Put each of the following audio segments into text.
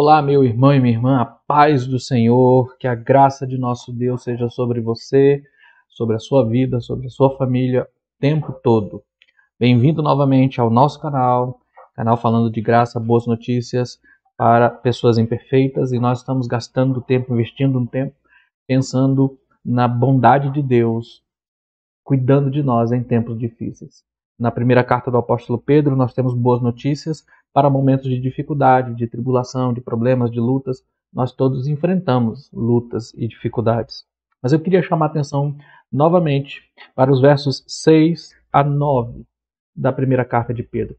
Olá, meu irmão e minha irmã, a paz do Senhor, que a graça de nosso Deus seja sobre você, sobre a sua vida, sobre a sua família, o tempo todo. Bem-vindo novamente ao nosso canal falando de graça, boas notícias para pessoas imperfeitas, e nós estamos gastando tempo, investindo um tempo, pensando na bondade de Deus, cuidando de nós em tempos difíceis. Na primeira carta do apóstolo Pedro, nós temos boas notícias para momentos de dificuldade, de tribulação, de problemas, de lutas. Nós todos enfrentamos lutas e dificuldades. Mas eu queria chamar a atenção novamente para os versos 6 a 9 da primeira carta de Pedro.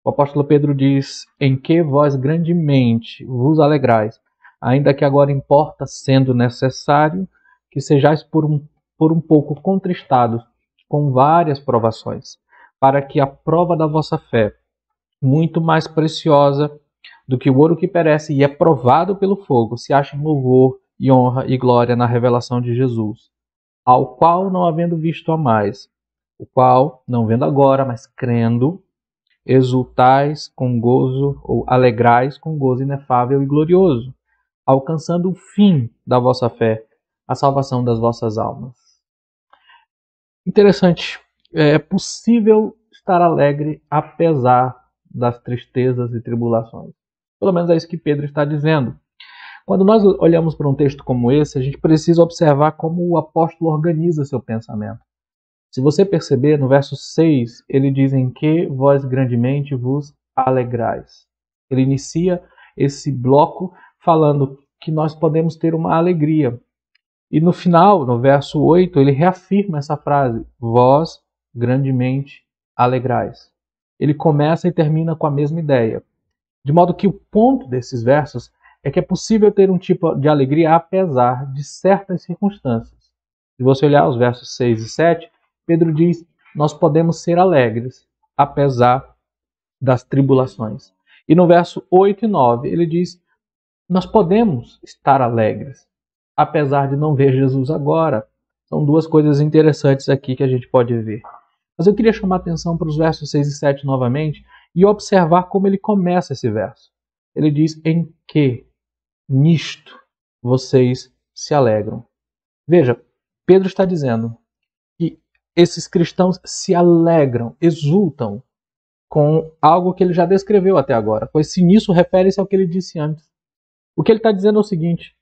O apóstolo Pedro diz: em que vós grandemente vos alegrais, ainda que agora importa, sendo necessário, que sejais por um pouco contristados com várias provações, para que a prova da vossa fé, muito mais preciosa do que o ouro que perece e é provado pelo fogo, se ache em louvor e honra e glória na revelação de Jesus, ao qual, não havendo visto a mais, o qual, não vendo agora, mas crendo, exultais com gozo, ou alegrais com gozo inefável e glorioso, alcançando o fim da vossa fé, a salvação das vossas almas. Interessante, é possível estar alegre apesar das tristezas e tribulações. Pelo menos é isso que Pedro está dizendo. Quando nós olhamos para um texto como esse, a gente precisa observar como o apóstolo organiza seu pensamento. Se você perceber, no verso 6, ele diz: em que vós grandemente vos alegrais. Ele inicia esse bloco falando que nós podemos ter uma alegria. E no final, no verso 8, ele reafirma essa frase: vós grandemente alegrais. Ele começa e termina com a mesma ideia. De modo que o ponto desses versos é que é possível ter um tipo de alegria apesar de certas circunstâncias. Se você olhar os versos 6 e 7, Pedro diz: nós podemos ser alegres apesar das tribulações. E no verso 8 e 9, ele diz: nós podemos estar alegres apesar de não ver Jesus agora. São duas coisas interessantes aqui que a gente pode ver. Mas eu queria chamar a atenção para os versos 6 e 7 novamente e observar como ele começa esse verso. Ele diz: em que nisto vocês se alegram. Veja, Pedro está dizendo que esses cristãos se alegram, exultam com algo que ele já descreveu até agora, pois se nisso refere-se ao que ele disse antes. O que ele está dizendo é o seguinte: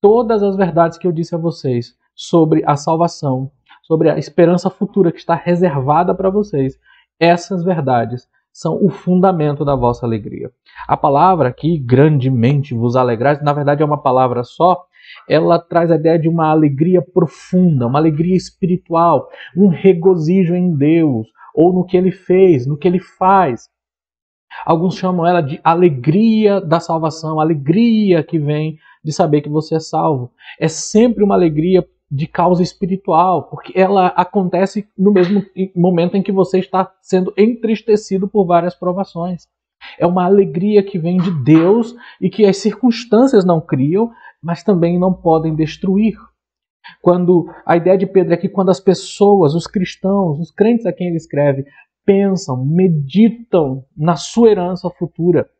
todas as verdades que eu disse a vocês sobre a salvação, sobre a esperança futura que está reservada para vocês, essas verdades são o fundamento da vossa alegria. A palavra aqui, grandemente vos alegrais, na verdade é uma palavra só. Ela traz a ideia de uma alegria profunda, uma alegria espiritual, um regozijo em Deus, ou no que Ele fez, no que Ele faz. Alguns chamam ela de alegria da salvação, alegria que vem de saber que você é salvo. É sempre uma alegria de causa espiritual, porque ela acontece no mesmo momento em que você está sendo entristecido por várias provações. É uma alegria que vem de Deus e que as circunstâncias não criam, mas também não podem destruir. Quando a ideia de Pedro é que quando as pessoas, os cristãos, os crentes a quem ele escreve, pensam, meditam na sua herança futura,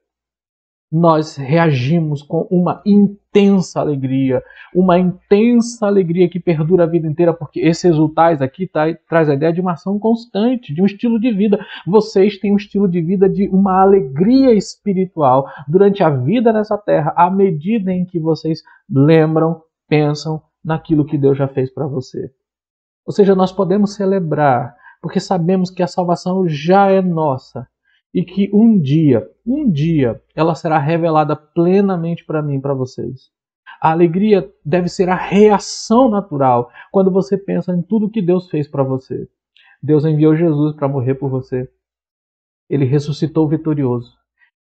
nós reagimos com uma intensa alegria que perdura a vida inteira, porque esse exultais aqui traz a ideia de uma ação constante, de um estilo de vida. Vocês têm um estilo de vida de uma alegria espiritual durante a vida nessa terra, à medida em que vocês lembram, pensam naquilo que Deus já fez para você. Ou seja, nós podemos celebrar, porque sabemos que a salvação já é nossa e que um dia, ela será revelada plenamente para mim e para vocês. A alegria deve ser a reação natural quando você pensa em tudo que Deus fez para você. Deus enviou Jesus para morrer por você. Ele ressuscitou vitorioso.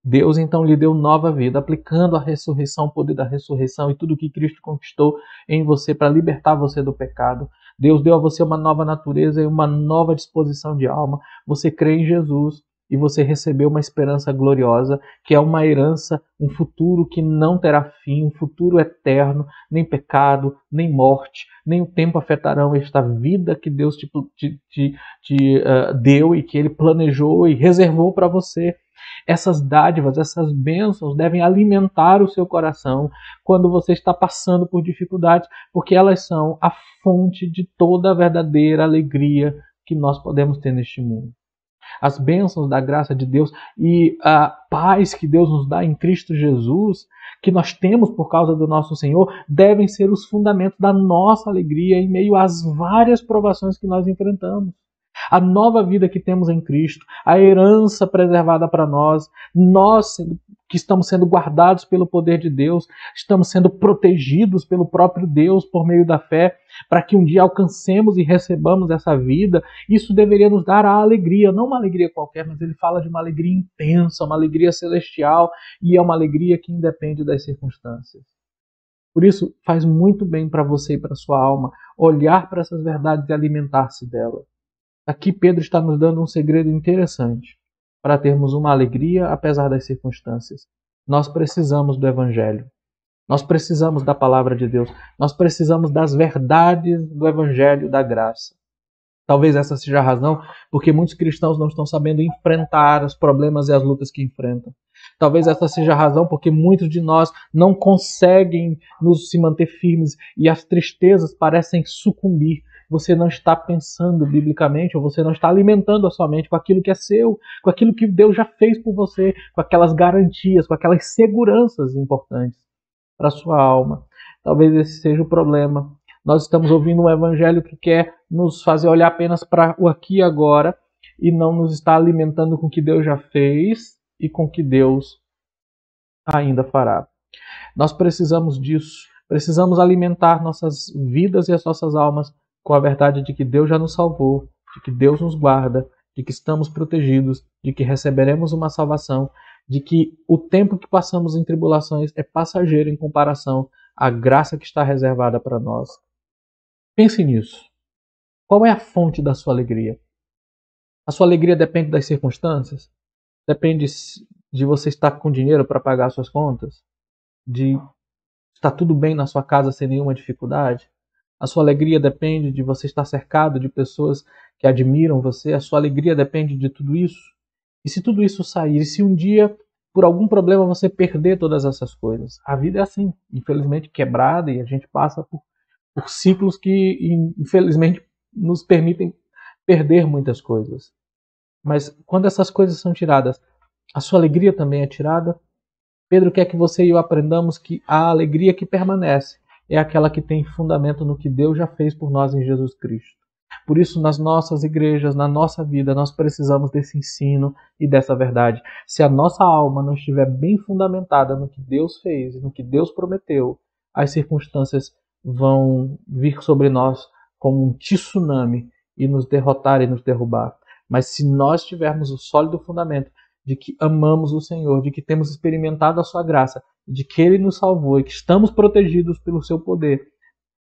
Deus então lhe deu nova vida, aplicando a ressurreição, o poder da ressurreição e tudo o que Cristo conquistou em você para libertar você do pecado. Deus deu a você uma nova natureza e uma nova disposição de alma. Você crê em Jesus e você recebeu uma esperança gloriosa, que é uma herança, um futuro que não terá fim, um futuro eterno, nem pecado, nem morte, nem o tempo afetarão esta vida que Deus te deu e que Ele planejou e reservou para você. Essas dádivas, essas bênçãos devem alimentar o seu coração quando você está passando por dificuldades, porque elas são a fonte de toda a verdadeira alegria que nós podemos ter neste mundo. As bênçãos da graça de Deus e a paz que Deus nos dá em Cristo Jesus, que nós temos por causa do nosso Senhor, devem ser os fundamentos da nossa alegria em meio às várias provações que nós enfrentamos. A nova vida que temos em Cristo, a herança preservada para nós que estamos sendo guardados pelo poder de Deus, estamos sendo protegidos pelo próprio Deus por meio da fé, para que um dia alcancemos e recebamos essa vida. Isso deveria nos dar a alegria, não uma alegria qualquer, mas ele fala de uma alegria intensa, uma alegria celestial, e é uma alegria que independe das circunstâncias. Por isso, faz muito bem para você e para sua alma olhar para essas verdades e alimentar-se delas. Aqui Pedro está nos dando um segredo interessante para termos uma alegria apesar das circunstâncias. Nós precisamos do Evangelho. Nós precisamos da palavra de Deus. Nós precisamos das verdades do Evangelho da graça. Talvez essa seja a razão porque muitos cristãos não estão sabendo enfrentar os problemas e as lutas que enfrentam. Talvez essa seja a razão porque muitos de nós não conseguem se manter firmes e as tristezas parecem sucumbir. Você não está pensando biblicamente, ou você não está alimentando a sua mente com aquilo que é seu, com aquilo que Deus já fez por você, com aquelas garantias, com aquelas seguranças importantes para a sua alma. Talvez esse seja o problema. Nós estamos ouvindo um evangelho que quer nos fazer olhar apenas para o aqui e agora e não nos está alimentando com o que Deus já fez e com o que Deus ainda fará. Nós precisamos disso. Precisamos alimentar nossas vidas e as nossas almas com a verdade de que Deus já nos salvou, de que Deus nos guarda, de que estamos protegidos, de que receberemos uma salvação, de que o tempo que passamos em tribulações é passageiro em comparação à graça que está reservada para nós. Pense nisso. Qual é a fonte da sua alegria? A sua alegria depende das circunstâncias? Depende de você estar com dinheiro para pagar suas contas? De estar tudo bem na sua casa sem nenhuma dificuldade? A sua alegria depende de você estar cercado de pessoas que admiram você? A sua alegria depende de tudo isso? E se tudo isso sair, e se um dia, por algum problema, você perder todas essas coisas? A vida é assim, infelizmente quebrada, e a gente passa por ciclos que, infelizmente, nos permitem perder muitas coisas. Mas quando essas coisas são tiradas, a sua alegria também é tirada? Pedro quer que você e eu aprendamos que a alegria que permanece é aquela que tem fundamento no que Deus já fez por nós em Jesus Cristo. Por isso, nas nossas igrejas, na nossa vida, nós precisamos desse ensino e dessa verdade. Se a nossa alma não estiver bem fundamentada no que Deus fez, no que Deus prometeu, as circunstâncias vão vir sobre nós como um tsunami e nos derrotar e nos derrubar. Mas se nós tivermos o sólido fundamento de que amamos o Senhor, de que temos experimentado a sua graça, de que Ele nos salvou e que estamos protegidos pelo seu poder,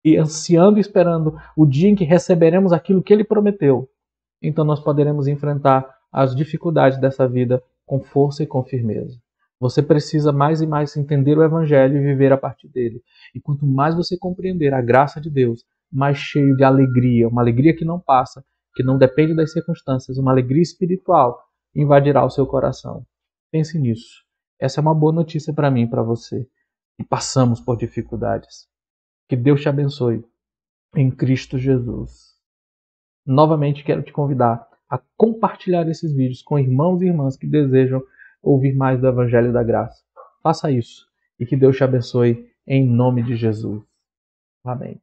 e ansiando e esperando o dia em que receberemos aquilo que Ele prometeu, então nós poderemos enfrentar as dificuldades dessa vida com força e com firmeza. Você precisa mais e mais entender o Evangelho e viver a partir dele. E quanto mais você compreender a graça de Deus, mais cheio de alegria, uma alegria que não passa, que não depende das circunstâncias, uma alegria espiritual, invadirá o seu coração. Pense nisso. Essa é uma boa notícia para mim e para você. E passamos por dificuldades. Que Deus te abençoe em Cristo Jesus. Novamente quero te convidar a compartilhar esses vídeos com irmãos e irmãs que desejam ouvir mais do Evangelho da Graça. Faça isso e que Deus te abençoe em nome de Jesus. Amém.